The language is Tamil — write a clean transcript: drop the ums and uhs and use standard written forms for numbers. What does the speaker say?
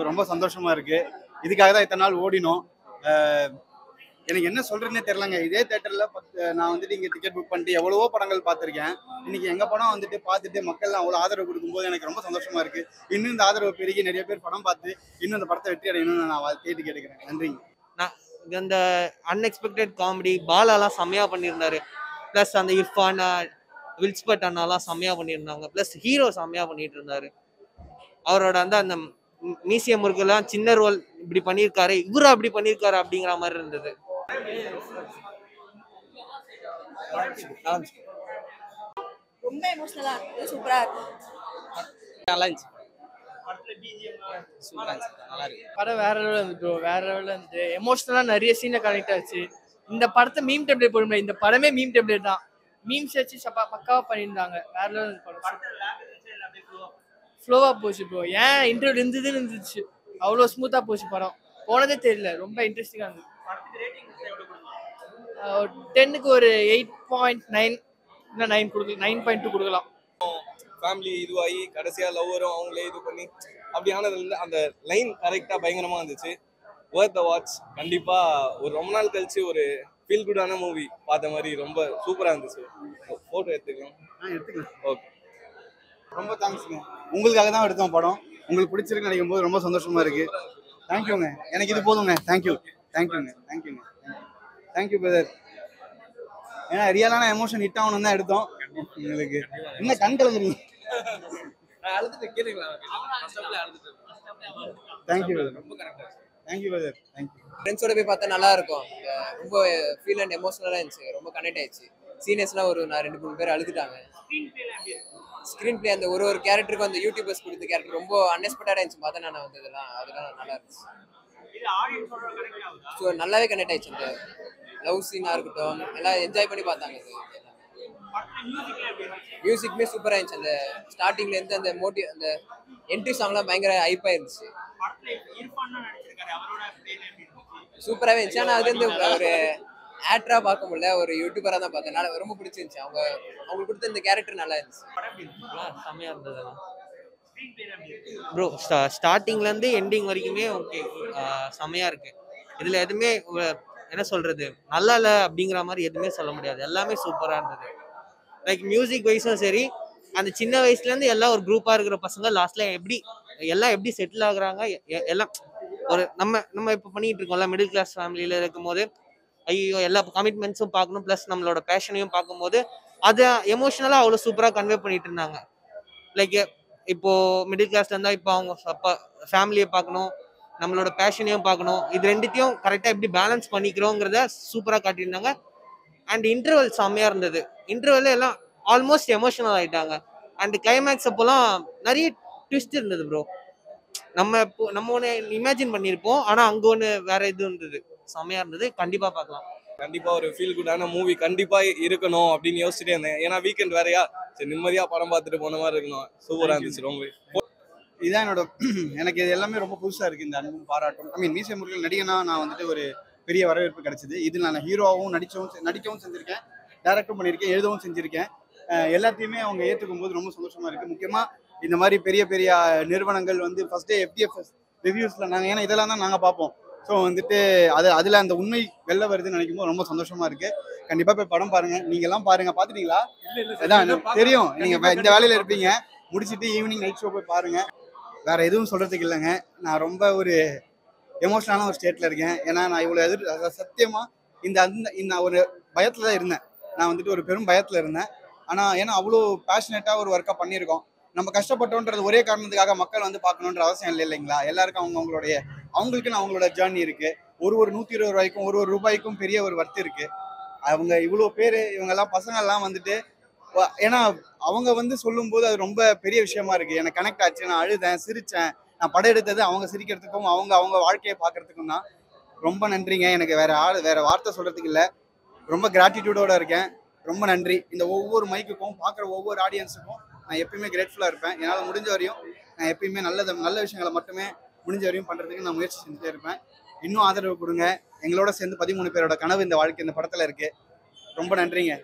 ரொம்ப சந்தோஷமா இருக்கு. இதுக்காக தான் இத்தனை நாள் ஓடினோம். எனக்கு என்ன சொல்றதுன்னே தெரியலங்க. இதே தியேட்டர்ல நான் வந்துட்டு இங்க டிக்கெட் புக் பண்ணிட்டு எவ்வளவோ படங்கள் பார்த்துருக்கேன். இன்னைக்கு எங்க படம் வந்துட்டு பார்த்துட்டு மக்கள் அவ்வளோ ஆதரவு கொடுக்கும்போது எனக்கு ரொம்ப சந்தோஷமா இருக்கு. இன்னும் இந்த ஆதரவு பெருகி நிறைய பேர் படம் பார்த்து இன்னும் இந்த படத்தை வெற்றி அடையணும்னு நான் கேட்டுக்கிறேன். நன்றிங்க. நான் இந்த அன்எக்ஸ்பெக்டட் காமெடி பாலாலாம் செம்மையா பண்ணியிருந்தாரு. ப்ளஸ் அந்த இர்ஃபான், வில்ஸ்பட் அண்ணாலாம் செம்மையா பண்ணியிருந்தாங்க. ப்ளஸ் ஹீரோ செம்மையா பண்ணிட்டு இருந்தாரு. அவரோட அந்த மீசிய முருகெல்லாம் சின்ன ரோல் இப்படி பண்ணியிருக்காரு, இவரும் அப்படி பண்ணியிருக்காரு அப்படிங்கிற மாதிரி இருந்தது. ரொம்ப எமோஷனலா இருக்கு. சூப்பரா இருக்கு. நல்லா இருந்துச்சு. சூப்பரா இருந்துச்சு. நல்லா இருக்கு. படம் வேற லெவலில் இருந்துச்சு. வேற லெவலில் இருந்துச்சு. எமோஷனலாக நிறைய சீனை கனெக்ட் ஆச்சு. இந்த படத்தை மீம் டெம்ப்ளேட் போட முடியாது. இந்த படமே மீம் டெம்ப்ளேட் தான். மீம்ஸ் வச்சு பக்காவா பண்ணியிருந்தாங்க. வேற லெவல் படம். ஃப்ளோவா போச்சு ப்ரோ. ஏன் இன்டர்வியூ இருந்துச்சு. அவ்வளோ ஸ்மூத்தா போச்சு படம். போனதே தெரியல. ரொம்ப இன்ட்ரெஸ்டிங்கா இருந்தது. 10க்கு ஒரு 8.9 இல்லை 9 கொடுக்கலாம். 9.2 கொடுக்கலாம். ஃபேமிலி இதுவாகி கடைசியா லவ் வரும் அவங்களே இது பண்ணி அப்படி ஆனதுல அந்த லைன் கரெக்டா பயங்கரமா இருந்துச்சு. வொர்த் த வாட்ச். கண்டிப்பா ஒரு ரொம்ப நாள் கழிச்சு ஒரு ஃபீல் குட்டான மூவி பார்த்த மாதிரி ரொம்ப சூப்பரா இருந்துச்சு. போட்டோ எடுத்துக்கலாம். ஓகே, ரொம்ப தேங்க்ஸ்ங்க. உங்களுக்காக தான் எடுத்தோம் படம். உங்களுக்கு பிடிச்சிருக்கு நினைக்கும் போது ரொம்ப சந்தோஷமா இருக்கு. தேங்க்யூங்க. எனக்கு இது போதுங்க. தேங்க்யூங்க. Thank you brother. ஏன்னா ரியலான எமோஷன் ஹிட் ஆகணும் தான் எடுத்தோம். உங்களுக்கு என்ன கண் கலங்குறீங்க? Thank you brother. Thank you brother. Thank you. ஃப்ரெண்ட்ஸோட போய் பார்த்தா நல்லா இருக்கும். ரொம்ப ஃபீல் அண்ட் எமோஷனலாக இருந்துச்சு. ரொம்ப கனெக்ட் ஆயிடுச்சு. சீனியர்ஸ்லாம் ஒரு 2-3 பேர் அழுதுட்டாங்க. ஸ்க்ரீன் பிளே அந்த ஒரு கேரக்டருக்கு அந்த யூடியூபர்ஸ் கொடுத்த கேரக்டர் ரொம்ப அன்எக்ஸ்பெக்டடாக இருந்துச்சு. பார்த்தா நான் வந்ததெல்லாம் அதெல்லாம் நல்லா இருந்துச்சு. ஸோ நல்லாவே கனெக்ட் ஆயிடுச்சு. அந்த லவ் சீனாக இருக்கட்டும் எல்லாம் என்ஜாய் பண்ணி பார்த்தாங்க. மியூசிக்குமே சூப்பராக இருந்துச்சு. அந்த ஸ்டார்டிங்லேருந்து அந்த அந்த என்ட்ரி சாங்லாம் பயங்கர ஹைப்பாக இருந்துச்சு. சூப்பராகவே இருந்துச்சு. ஆனால் அது வந்து ஒரு ஆக்டரா பார்க்க முடியல, ஒரு யூடியூபரா தான் பார்த்தேன். நல்லா ரொம்ப பிடிச்சிருந்துச்சு. அவங்களுக்கு கொடுத்த இந்த கேரக்டர் நல்லா இருந்துச்சு. செம்மையா இருந்தது ப்ரோ. ஸ்டார்டிங்ல இருந்து எண்டிங் வரைக்குமே ஓகே, செம்மையா இருக்கு. இதுல எதுவுமே என்ன சொல்றது நல்லா இல்ல அப்படிங்கிற மாதிரி எதுவுமே சொல்ல முடியாது. எல்லாமே சூப்பரா இருந்தது. லைக் மியூசிக் வைஸும் சரி, அந்த சின்ன வயசுல இருந்து எல்லாம் ஒரு குரூப்பா இருக்கிற பசங்க லாஸ்ட்ல எப்படி செட்டில் ஆகுறாங்க எல்லாம் ஒரு நம்ம இப்போ பண்ணிட்டு இருக்கோம்ல, மிடில் கிளாஸ் ஃபேமிலியில இருக்கும் போது ஐயோ எல்லா கமிட்மெண்ட்ஸும் பார்க்கணும், ப்ளஸ் நம்மளோட பேஷனையும் பார்க்கும்போது அதை எமோஷனலாக அவ்வளோ சூப்பராக கன்வே பண்ணிட்டு இருந்தாங்க. லைக் இப்போ மிடில் கிளாஸ்ல இருந்தால் இப்போ அவங்க ஃபேமிலியை பார்க்கணும், நம்மளோட பேஷனையும் பார்க்கணும். இது ரெண்டுத்தையும் கரெக்டாக எப்படி பேலன்ஸ் பண்ணிக்கிறோங்கிறத சூப்பராக காட்டியிருந்தாங்க. அண்ட் இன்டர்வல் செம்மையாக இருந்தது. இன்டர்வல் எல்லாம் ஆல்மோஸ்ட் எமோஷனல் ஆகிட்டாங்க. அண்ட் கிளைமேக்ஸ் அப்போலாம் நிறைய ட்விஸ்ட் இருந்தது ப்ரோ. நம்ம ஒன்று இமேஜின் பண்ணியிருப்போம், ஆனால் அங்கே ஒன்று வேற இது இருந்தது. செம்மையா இருந்தது. கண்டிப்பா பார்க்கலாம். கண்டிப்பா ஒரு ஃபீல் குட்டான மூவி கண்டிப்பா இருக்கணும் அப்படின்னு யோசிச்சுட்டே இருந்தேன். ஏன்னா வீக்கெண்ட் வேறையா, சரி நிம்மதியா படம் பார்த்துட்டு போன மாதிரி இருக்கணும். சூப்பரா இருந்துச்சு ரொம்ப. இதான் எனக்கு இது எல்லாமே ரொம்ப புதுசா இருக்கு. இந்த அன்பும் பாராட்டும். மீசை முருகன் நடிகனா நான் வந்துட்டு ஒரு பெரிய வரவேற்பு கிடைச்சது. இதில் நான் ஹீரோவாகவும் நடிக்கவும் செஞ்சிருக்கேன், டைரக்டும் பண்ணியிருக்கேன், எழுதவும் செஞ்சிருக்கேன். எல்லாத்தையுமே அவங்க ஏற்றுக்கும் போது ரொம்ப சந்தோஷமா இருக்கு. முக்கியமா இந்த மாதிரி பெரிய பெரிய நிறுவனங்கள் வந்து ஃபர்ஸ்ட் டே FTFS ரிவ்யூஸ்ல நாங்கள், ஏன்னா இதெல்லாம் தான் நாங்கள் பார்ப்போம். ஸோ வந்துட்டு அதில் அந்த உண்மை வெளில வருதுன்னு நினைக்கும் போது ரொம்ப சந்தோஷமா இருக்கு. கண்டிப்பா போய் படம் பாருங்க. நீங்க எல்லாம் பாருங்க. பாத்துட்டீங்களா? அதான் தெரியும், நீங்க இந்த வேலையில இருப்பீங்க. முடிச்சுட்டு ஈவினிங் நைட் ஷோ போய் பாருங்க. வேற எதுவும் சொல்றதுக்கு இல்லைங்க. நான் ரொம்ப ஒரு எமோஷனலான ஒரு ஸ்டேட்ல இருக்கேன். ஏன்னா நான் இவ்வளவு சத்தியமா இந்த ஒரு பயத்துல தான் இருந்தேன். நான் வந்துட்டு ஒரு பெரும் பயத்துல இருந்தேன். ஆனா ஏன்னா அவ்வளோ பேஷனேட்டா ஒரு ஒர்க்கா பண்ணியிருக்கோம். நம்ம கஷ்டப்பட்டோன்றது ஒரே காரணத்துக்காக மக்கள் வந்து பார்க்கணுன்ற அவசியம் இல்லை இல்லைங்களா? எல்லாருக்கும் அவங்களுக்குன்னு அவங்களோட ஜேர்னி இருக்கு. ஒரு 120 ரூபாய்க்கும் ஒரு ரூபாய்க்கும் பெரிய ஒரு வர்த்து இருக்கு. அவங்க இவ்வளோ பேர் இவங்கெல்லாம் பசங்கள்லாம் வந்துட்டு, ஏன்னா அவங்க வந்து சொல்லும் போது அது ரொம்ப பெரிய விஷயமா இருக்கு. எனக்கு கனெக்ட் ஆச்சு. நான் அழுதேன், சிரிச்சேன். நான் படம் எடுத்தது அவங்க சிரிக்கிறதுக்கும் அவங்க வாழ்க்கையை பார்க்கறதுக்கும் தான். ரொம்ப நன்றிங்க. எனக்கு வேற வார்த்தை சொல்றதுக்கு இல்லை. ரொம்ப கிராட்டிடியூடோட இருக்கேன். ரொம்ப நன்றி. இந்த ஒவ்வொரு மைக்குக்கும் பார்க்குற ஒவ்வொரு ஆடியன்ஸுக்கும் நான் எப்பயுமே கிரேட்ஃபுல்லாக இருப்பேன். என்னால் முடிஞ்ச வரையும் நான் எப்பயுமே நல்ல விஷயங்களை மட்டுமே முடிஞ்ச வரையும் பண்ணுறதுக்கு நான் முயற்சி செஞ்சுட்டே இருப்பேன். இன்னும் ஆதரவு கொடுங்க. எங்களோட சேர்ந்து 13 பேரோட கனவு இந்த படத்தில் இருக்குது. ரொம்ப நன்றிங்க.